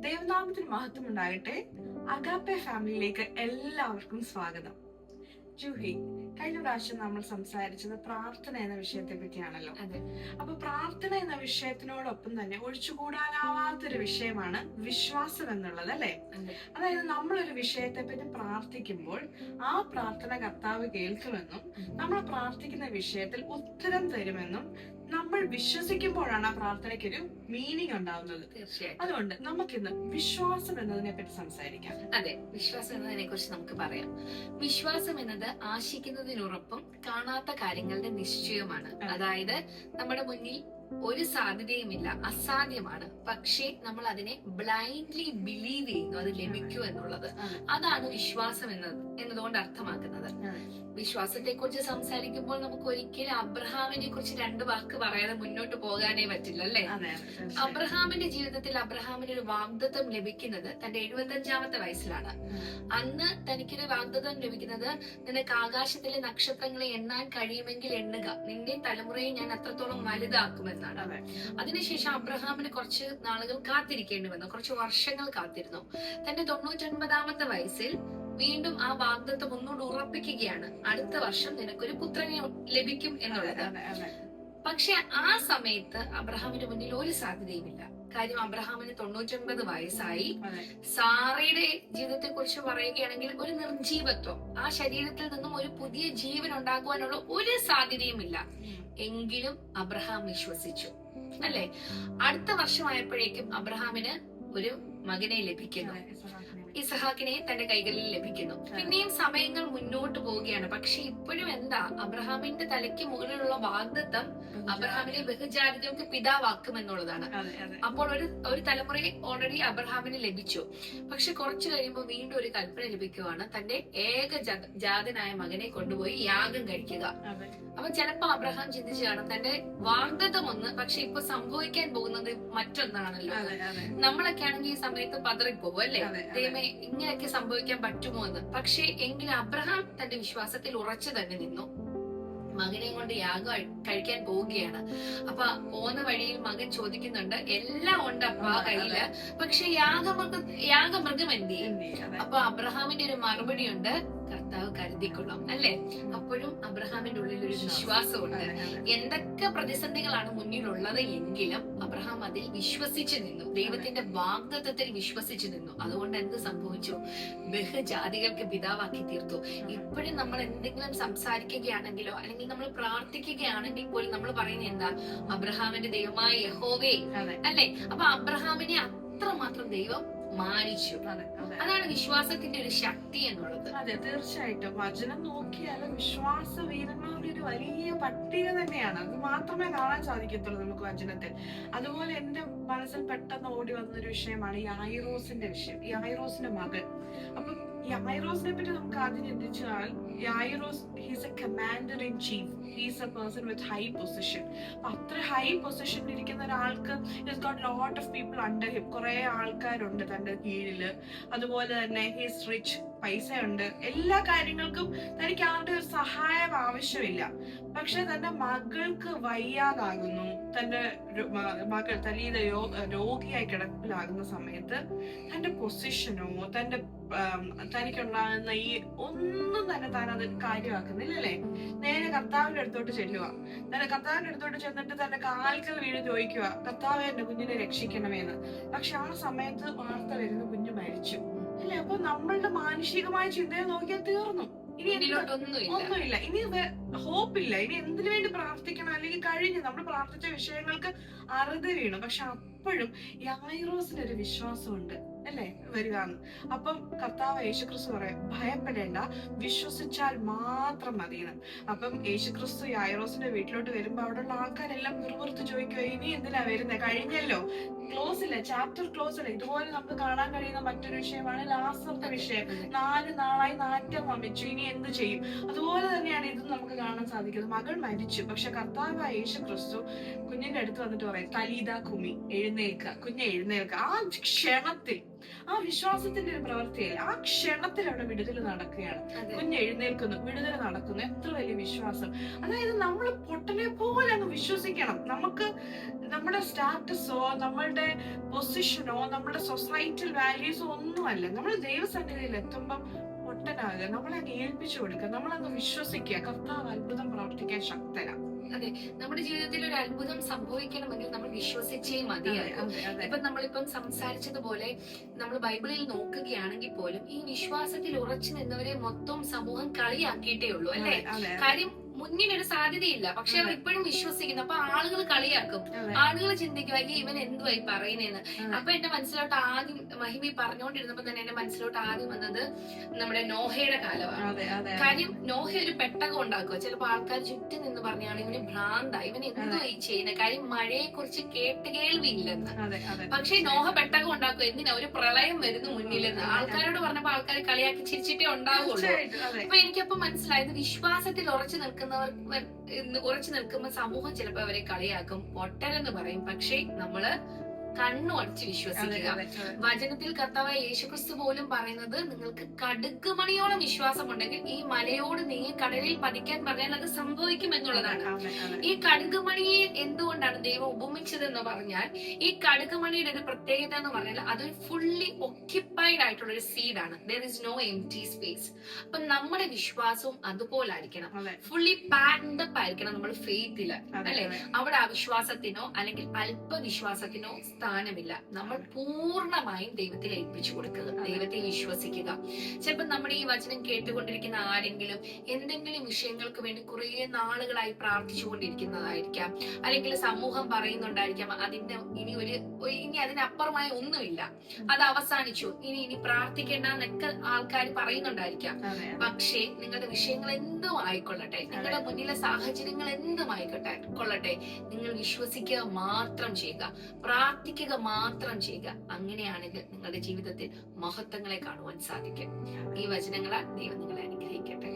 ദൈവനാമത്തിന് മഹത്വം ഉണ്ടാകട്ടെ. അഗാപ്പെ ഫാമിലിയിലേക്ക് എല്ലാവർക്കും സ്വാഗതം. ജൂഹി, കഴിഞ്ഞ പ്രാവശ്യം നമ്മൾ സംസാരിച്ചത് പ്രാർത്ഥന എന്ന വിഷയത്തെ പറ്റിയാണല്ലോ. അതെ. അപ്പൊ പ്രാർത്ഥന എന്ന വിഷയത്തിനോടൊപ്പം തന്നെ ഒഴിച്ചുകൂടാനാവാത്തൊരു വിഷയമാണ് വിശ്വാസം എന്നുള്ളത്, അല്ലെ? അതായത് നമ്മളൊരു വിഷയത്തെ പറ്റി പ്രാർത്ഥിക്കുമ്പോൾ ആ പ്രാർത്ഥന കർത്താവ് കേൾക്കുമെന്നും നമ്മൾ പ്രാർത്ഥിക്കുന്ന വിഷയത്തിൽ ഉത്തരം തരുമെന്നും നമ്മൾ വിശ്വസിക്കുമ്പോഴാണ് ആ പ്രാർത്ഥനയ്ക്ക് ഒരു മീനിങ് ഉണ്ടാവുന്നത്. തീർച്ചയായും. അതുകൊണ്ട് നമുക്കിന്ന് വിശ്വാസം എന്നതിനെ പറ്റി സംസാരിക്കാം. അതെ, വിശ്വാസം എന്നതിനെ കുറിച്ച് നമുക്ക് പറയാം. വിശ്വാസം എന്നത് ആശിക്കുന്നതിനുറപ്പും കാണാത്ത കാര്യങ്ങളുടെ നിശ്ചയമാണ്. അതായത് നമ്മുടെ മുന്നിൽ ഒരു സാധ്യതയുമില്ല, അസാധ്യമാണ്, പക്ഷേ നമ്മൾ അതിനെ ബ്ലൈൻഡ്ലി ബിലീവ് ചെയ്യുന്നു, അത് ലഭിക്കൂ എന്നുള്ളത്. അതാണ് വിശ്വാസം എന്നതുകൊണ്ട് അർത്ഥമാക്കുന്നത്. വിശ്വാസത്തെ കുറിച്ച് സംസാരിക്കുമ്പോൾ നമുക്ക് ഒരിക്കലും അബ്രഹാമിനെ കുറിച്ച് രണ്ട് വാക്ക് പറയാതെ മുന്നോട്ട് പോകാനേ പറ്റില്ല, അല്ലെ? അബ്രഹാമിന്റെ ജീവിതത്തിൽ അബ്രഹാമിന് ഒരു വാഗ്ദത്തം ലഭിക്കുന്നത് തന്റെ 75ാമത്തെ വയസ്സിലാണ്. അന്ന് തനിക്കൊരു വാഗ്ദത്തം ലഭിക്കുന്നത്, നിനക്ക് ആകാശത്തിലെ നക്ഷത്രങ്ങളെ എണ്ണാൻ കഴിയുമെങ്കിൽ എണ്ണുക, നിന്റെ തലമുറയെ ഞാൻ അത്രത്തോളം വലുതാക്കുമെന്നാണ്. അതിനുശേഷം അബ്രഹാമിന് കുറച്ച് നാളുകൾ കാത്തിരിക്കേണ്ടി വന്നു, കുറച്ച് വർഷങ്ങൾ കാത്തിരുന്നു. തന്റെ 99ാമത്തെ വയസ്സിൽ വീണ്ടും ആ വാഗ്ദത്തം ഒന്നുകൂടി ഉറപ്പിക്കുകയാണ്, അടുത്ത വർഷം നിനക്കൊരു പുത്രനെ ലഭിക്കും എന്നുള്ളത്. പക്ഷെ ആ സമയത്ത് അബ്രഹാമിന്റെ മുന്നിൽ ഒരു സാധ്യതയുമില്ല. കാര്യം, അബ്രഹാമിന് 99 വയസ്സായി. സാറയുടെ ജീവിതത്തെ കുറിച്ച് പറയുകയാണെങ്കിൽ ഒരു നിർജീവത്വം, ആ ശരീരത്തിൽ നിന്നും ഒരു പുതിയ ജീവൻ ഉണ്ടാക്കുവാനുള്ള ഒരു സാധ്യതയുമില്ല. എങ്കിലും അബ്രഹാം വിശ്വസിച്ചു, അല്ലെ? അടുത്ത വർഷമായപ്പോഴേക്കും അബ്രഹാമിന് ഒരു മകനെ ലഭിക്കുന്നു, ഇസഹാക്കിനെ തന്റെ കൈകളിൽ ലഭിക്കുന്നു. പിന്നെയും സമയങ്ങൾ മുന്നോട്ട് പോവുകയാണ്. പക്ഷെ ഇപ്പോഴും എന്താ, അബ്രഹാമിന്റെ തലയ്ക്ക് മുകളിലുള്ള വാഗ്ദത്തം അബ്രഹാമിനെ ബഹുജാതികൾക്ക് പിതാവാക്കും എന്നുള്ളതാണ്. അപ്പോൾ ഒരു തലമുറയെ ഓൾറെഡി അബ്രഹാമിന് ലഭിച്ചു. പക്ഷെ കുറച്ചു കഴിയുമ്പോൾ വീണ്ടും ഒരു കൽപ്പന ലഭിക്കുകയാണ്, തന്റെ ഏക ജാതനായ മകനെ കൊണ്ടുപോയി യാഗം കഴിക്കുക. അപ്പൊ ചിലപ്പോ അബ്രഹാം ചിന്തിച്ചു കാണും, തന്റെ വാഗ്ദത്തം ഒന്ന്, പക്ഷെ ഇപ്പൊ സംഭവിക്കാൻ പോകുന്നത് മറ്റൊന്നാണല്ലോ. നമ്മളൊക്കെ ആണെങ്കിൽ ഈ സമയത്ത് പതറിപ്പോകും, അല്ലെ? ദൈവമേ, ഇങ്ങനെയൊക്കെ സംഭവിക്കാൻ പറ്റുമോ എന്ന്. പക്ഷെ എങ്കിലും അബ്രഹാം തന്റെ വിശ്വാസത്തിൽ ഉറച്ചു തന്നെ നിന്നു. മകനെ കൊണ്ട് യാഗം കഴിക്കാൻ പോവുകയാണ്. അപ്പൊ പോകുന്ന വഴിയിൽ മകൻ ചോദിക്കുന്നുണ്ട്, എല്ലാം ഉണ്ട് അപ്പ കയ്യില്, പക്ഷെ യാഗമൃഗം എന്ത് ചെയ്യും? അപ്പൊ അബ്രഹാമിന്റെ ഒരു മറുപടി ഉണ്ട്, കർത്താവ് കരുതിക്കൊള്ളാം, അല്ലെ? അപ്പോഴും അബ്രഹാമിന്റെ ഉള്ളിൽ ഒരു വിശ്വാസമുണ്ട്. എന്തൊക്കെ പ്രതിസന്ധികളാണ് മുന്നിലുള്ളത് എങ്കിലും അബ്രഹാം അതിൽ വിശ്വസിച്ചു നിന്നു, ദൈവത്തിന്റെ വാഗ്ദത്തത്തിൽ വിശ്വസിച്ചു നിന്നു. അതുകൊണ്ട് എന്ത് സംഭവിച്ചു? ബഹുജാതികൾക്ക് പിതാവാക്കി തീർത്തു. ഇപ്പോഴും നമ്മൾ എന്തെങ്കിലും സംസാരിക്കുകയാണെങ്കിലോ അല്ലെങ്കിൽ നമ്മൾ പ്രാർത്ഥിക്കുകയാണെങ്കിൽ പോലും നമ്മൾ പറയുന്നത് എന്താ? അബ്രഹാമിന്റെ ദൈവമായ യഹോവേ, അല്ലെ? അപ്പൊ അബ്രഹാമിനെ അത്രമാത്രം ദൈവം മാനിച്ചു. അതാണ് വിശ്വാസത്തിന്റെ ഒരു ശക്തി എന്നുള്ളത്. അതെ, തീർച്ചയായിട്ടും. വചനം നോക്കിയാൽ വിശ്വാസ വീരന്മാരുടെ ഒരു വലിയ പട്ടിക തന്നെയാണ്. അത് മാത്രമേ കാണാൻ സാധിക്കത്തുള്ളൂ നമുക്ക് വചനത്തിൽ. അതുപോലെ എന്റെ മനസ്സിൽ പെട്ടെന്ന് ഓടി വന്നൊരു വിഷയമാണ് യായിറോസിന്റെ വിഷയം, യായിറോസിന്റെ മകൻ. അപ്പം യായിറോസിനെ പറ്റി നമുക്ക് ആദ്യം ചിന്തിച്ചാൽ, Jairus he's a commander in chief, he's a person with high position. അപ്പൊ അത്ര ഹൈ പൊസിഷനിൽ ഇരിക്കുന്ന ഒരാൾക്ക് he's got lot of people under him, കുറെ ആൾക്കാരുണ്ട് തന്റെ കീഴില്. അതുപോലെ തന്നെ ഹീസ് റിച്ച്, പൈസയുണ്ട്, എല്ലാ കാര്യങ്ങൾക്കും തനിക്ക് ആരുടെ ഒരു സഹായം ആവശ്യമില്ല. പക്ഷെ തന്റെ മകൾക്ക് വയ്യാതാകുന്നു, തന്റെ മകൾ തലീത രോഗിയായി കിടപ്പിലാകുന്ന സമയത്ത് തന്റെ പൊസിഷനോ തനിക്കുണ്ടാകുന്ന ഈ ഒന്നും തന്നെ താൻ അത് കാര്യമാക്കുന്നില്ല, അല്ലേ? നേരെ കർത്താവിന്റെ അടുത്തോട്ട് ചെല്ലുക. കർത്താവിന്റെ അടുത്തോട്ട് ചെന്നിട്ട് തന്റെ കാൽക്കൽ വീട് ചോദിക്കുക, കർത്താവേ, എന്റെ കുഞ്ഞിനെ രക്ഷിക്കണമെന്ന്. പക്ഷെ ആ സമയത്ത് വാർത്ത വരുന്നു, കുഞ്ഞ് മരിച്ചു, അല്ലെ? അപ്പൊ നമ്മളുടെ മാനുഷികമായ ചിന്തയെ നോക്കിയാൽ തീർന്നു. ഇനി ഒന്നുമില്ല, ഇനി ഹോപ്പില്ല, ഇനി എന്തിനു വേണ്ടി പ്രാർത്ഥിക്കണം? അല്ലെങ്കിൽ കഴിഞ്ഞ് നമ്മൾ പ്രാർത്ഥിച്ച വിഷയങ്ങൾക്ക് അറുതി വീണു. പക്ഷെ അപ്പോഴും യായിറോസിന് ഒരു വിശ്വാസമുണ്ട്, അല്ലെ? വരികയെന്ന്. അപ്പം കർത്താവ് യേശുക്രിസ്തു പറയാം, ഭയപ്പെടേണ്ട, വിശ്വസിച്ചാൽ മാത്രം മതിയെന്ന്. അപ്പം യേശുക്രിസ്തു യായിറോസിന്റെ വീട്ടിലോട്ട് വരുമ്പോ അവിടെയുള്ള ആൾക്കാരെല്ലാം നിർവൃത്തി ചോദിക്കുക, ഇനി എന്തിനാ വരുന്നത്? കഴിഞ്ഞല്ലോ, ക്ലോസ് ഇല്ല, ചാപ്റ്റർ ക്ലോസ് ഇല്ല. ഇതുപോലെ നമുക്ക് കാണാൻ കഴിയുന്ന മറ്റൊരു വിഷയമാണ് ലാസറിന്റെ വിഷയം. 4 നാളായി നാറ്റം വമിച്ചു, ഇനി എന്ത് ചെയ്യും? അതുപോലെ തന്നെയാണ് ഇതും നമുക്ക് കാണാൻ സാധിക്കുന്നത്. മകൾ മരിച്ചു, പക്ഷെ കർത്താവ് യേശുക്രിസ്തു കുഞ്ഞിന്റെ അടുത്ത് വന്നിട്ട് പറയും, തലീദാ കുമി, എഴുന്നേൽക്കുക, കുഞ്ഞെ എഴുന്നേൽക്കുക. ആ ക്ഷണത്തിൽ, ആ വിശ്വാസത്തിന്റെ ഒരു പ്രവൃത്തിയിൽ, ആ ക്ഷണത്തിൽ അവിടെ വിടുതൽ നടക്കുകയാണ്. കുഞ്ഞ് എഴുന്നേൽക്കുന്നു, വിടുതൽ നടക്കുന്നു. എത്ര വലിയ വിശ്വാസം! അതായത് നമ്മൾ പൊട്ടനെ പോലെ അങ്ങ് വിശ്വസിക്കണം. നമുക്ക് നമ്മുടെ സ്റ്റാറ്റസോ നമ്മളുടെ നമ്മളുടെ പൊസിഷനോ നമ്മുടെ സൊസൈറ്റൽ വാല്യൂസോ ഒന്നുമല്ല. നമ്മൾ ദൈവസന്നിധിയിൽ എത്തുമ്പം ഒട്ടനാകുക, നമ്മളെ ഏൽപ്പിച്ചു കൊടുക്കുക, നമ്മളങ്ങ് വിശ്വസിക്കുക. കർത്താവ് അത്ഭുതം പ്രവർത്തിക്കാൻ ശക്തനാ. അതെ, നമ്മുടെ ജീവിതത്തിൽ ഒരു അത്ഭുതം സംഭവിക്കണമെങ്കിൽ നമ്മൾ വിശ്വസിച്ചേ മതിയാകും. ഇപ്പൊ നമ്മളിപ്പം സംസാരിച്ചതുപോലെ നമ്മൾ ബൈബിളിൽ നോക്കുകയാണെങ്കിൽ പോലും ഈ വിശ്വാസത്തിൽ ഉറച്ചു നിന്നവരെ മൊത്തം സമൂഹം കളിയാക്കിയിട്ടേ ഉള്ളൂ, അല്ലെ? കാര്യം മുന്നിലൊരു സാധ്യതയില്ല, പക്ഷെ അവർ ഇപ്പോഴും വിശ്വസിക്കുന്നു. അപ്പൊ ആളുകൾ കളിയാക്കും, ആളുകൾ ചിന്തിക്കും അയ്യ ഇവൻ എന്തുവായി പറയുന്നേന്ന്. അപ്പൊ എന്റെ മനസ്സിലോട്ട് ആദ്യം മഹിമി പറഞ്ഞുകൊണ്ടിരുന്നപ്പോ തന്നെ എന്റെ മനസ്സിലോട്ട് ആദ്യം വന്നത് നമ്മുടെ നോഹയുടെ കാലമാണ്. കാര്യം നോഹ ഒരു പെട്ടകം ഉണ്ടാക്കുക. ചിലപ്പോ ആൾക്കാർ ചുറ്റും നിന്ന് പറഞ്ഞാണ് ഇവന് ഭ്രാന്ത, ഇവൻ എന്തുവായി ചെയ്യുന്നത്. കാര്യം മഴയെ കുറിച്ച് കേൾവിയില്ലെന്ന്. പക്ഷെ നോഹ പെട്ടകം ഉണ്ടാക്കുക. എന്തിനാ? ഒരു പ്രളയം വരുന്നു മുന്നിലെന്ന്. ആൾക്കാരോട് പറഞ്ഞപ്പോ ആൾക്കാർ കളിയാക്കി ചിരിച്ചിട്ടേ ഉണ്ടാവുള്ളൂ. അപ്പൊ എനിക്കപ്പോ മനസ്സിലായത് വിശ്വാസത്തിൽ ഉറച്ചു ഉറച്ചു നിൽക്കുമ്പോ സമൂഹം ചിലപ്പോ അവരെ കളിയാക്കും, പൊട്ടരെന്ന് പറയും. പക്ഷെ നമ്മള് കണ്ണു അടച്ച് വിശ്വസിക്കുക. വചനത്തിൽ കർത്താവായ യേശുക്രിസ്തു പോലും പറയുന്നത് നിങ്ങൾക്ക് കടുകുമണിയോളം വിശ്വാസം ഉണ്ടെങ്കിൽ ഈ മലയോട് നീ കടലിൽ പതിക്കാൻ പറഞ്ഞാൽ അത് സംഭവിക്കും എന്നുള്ളതാണ്. ഈ കടുകുമണിയെ എന്തുകൊണ്ടാണ് ദൈവം ഉപമിച്ചതെന്ന് പറഞ്ഞാൽ, ഈ കടുകുമണിയുടെ ഒരു പ്രത്യേകത എന്ന് പറഞ്ഞാൽ അതൊരു ഫുള്ളി ഒക്യുപ്പൈഡ് ആയിട്ടുള്ള ഒരു സീഡാണ്. There is no empty space. അപ്പൊ നമ്മുടെ വിശ്വാസവും അതുപോലായിരിക്കണം, ഫുള്ളി പാക്ഡ് അപ്പ് ആയിരിക്കണം നമ്മൾ ഫെയ്ത്തില്, അല്ലെ? അവിടെ അവിശ്വാസത്തിനോ അല്ലെങ്കിൽ അല്പവിശ്വാസത്തിനോ സ്ഥാനമില്ല. നമ്മൾ പൂർണ്ണമായും ദൈവത്തിൽ ഏൽപ്പിച്ചു കൊടുക്കുക, ദൈവത്തെ വിശ്വസിക്കുക. ചിലപ്പോൾ നമ്മുടെ ഈ വചനം കേട്ടുകൊണ്ടിരിക്കുന്ന ആരെങ്കിലും എന്തെങ്കിലും വിഷയങ്ങൾക്ക് വേണ്ടി കുറെ നാളുകളായി പ്രാർത്ഥിച്ചു കൊണ്ടിരിക്കുന്നതായിരിക്കാം, അല്ലെങ്കിൽ സമൂഹം പറയുന്നുണ്ടായിരിക്കാം ഇനി അതിനപ്പുറമായ ഒന്നുമില്ല, അത് അവസാനിച്ചു, ഇനി പ്രാർത്ഥിക്കേണ്ട എന്നൊക്കെ ആൾക്കാർ പറയുന്നുണ്ടായിരിക്കാം. പക്ഷേ നിങ്ങളുടെ വിഷയങ്ങൾ എന്തും ആയിക്കൊള്ളട്ടെ, നിങ്ങളുടെ മുന്നിലെ സാഹചര്യങ്ങൾ എന്തും കൊള്ളട്ടെ, നിങ്ങൾ വിശ്വസിക്കുക മാത്രം ചെയ്യുക, പ്രാർത്ഥിക്കുക മാത്രം ചെയ്യുക. അങ്ങനെയാണെങ്കിൽ നിങ്ങളുടെ ജീവിതത്തിൽ മഹത്വങ്ങളെ കാണുവാൻ സാധിക്കും. ഈ വചനങ്ങളാൽ ദൈവം നിങ്ങളെ അനുഗ്രഹിക്കട്ടെ.